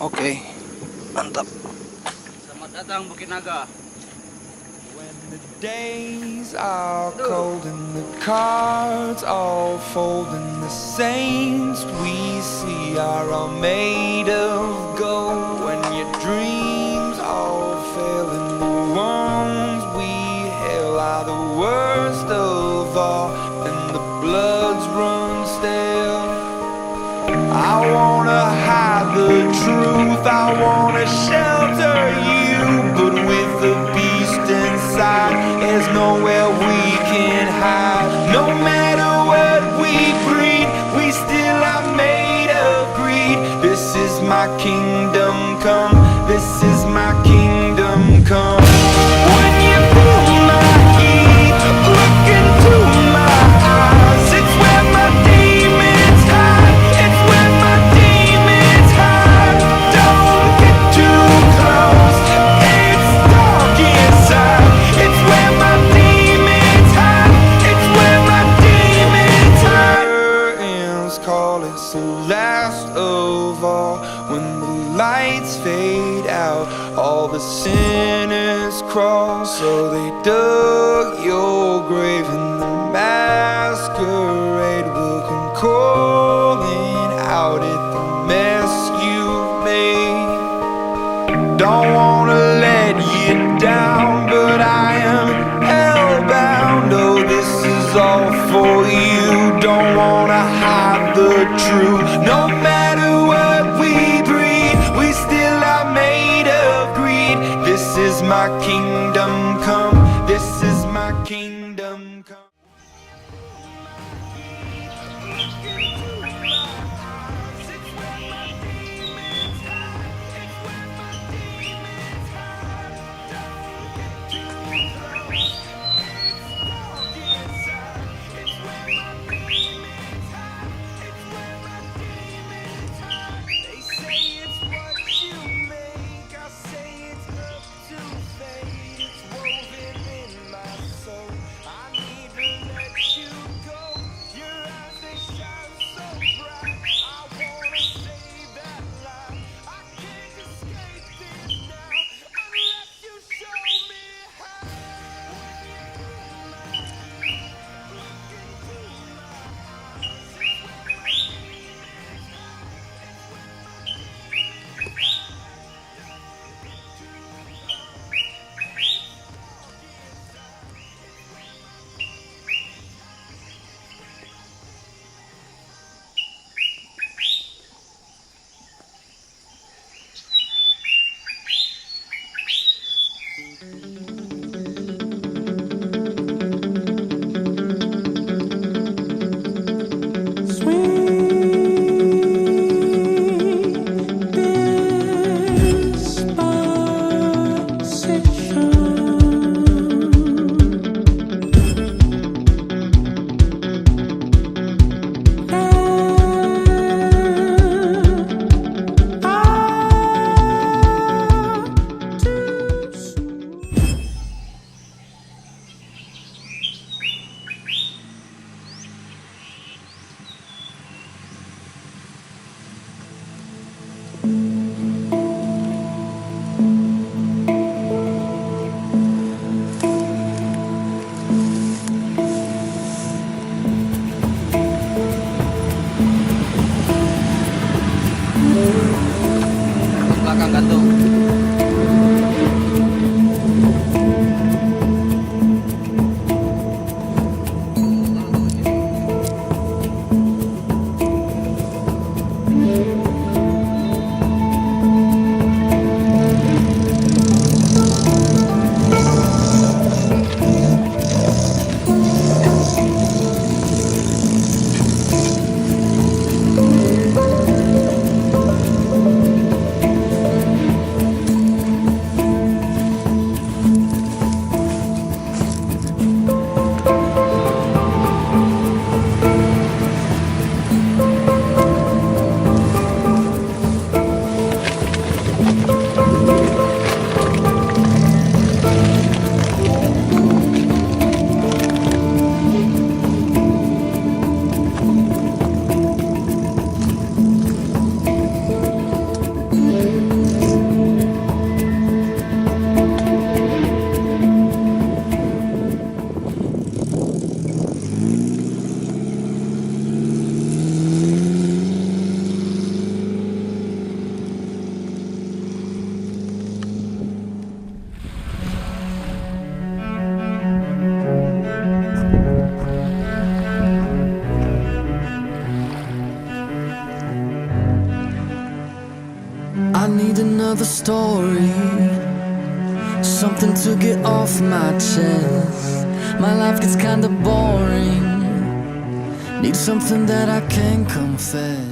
Okay, mantap. Selamat datang Bukinaga. When the days are cold and the cards all fold and the saints we see are all made of gold, when your dreams all fail and the ones we hail are the worst of all and the bloods run stale. I wanna hide the truth, I wanna shelter you, but with the beast inside, there's nowhere we can hide. No matter what we breed, we still are made of greed. This is my kingdom come, this is my kingdom come. When you feel my heat, look into my eyes, it's where my demons hide, it's where my demons hide. Don't get too close, it's dark inside, it's where my demons hide, it's where my demons hide. Curtains call, it's the last of all. When the lights fade out, all the sinners crawl. So they dug your grave and the masquerade will come calling out at the mess you've made. Don't wanna let you down, but I am hellbound. Oh, this is all for you. Don't wanna hide the truth. No matter what we breed, we still are made of greed. This is my kingdom come, this is my kingdom come. They say it's what you make, I say it's up to fate. It's woven in my soul, I need to let you go. Your eyes, they shine so another story, something to get off my chest. My life gets kinda boring, need something that I can confess.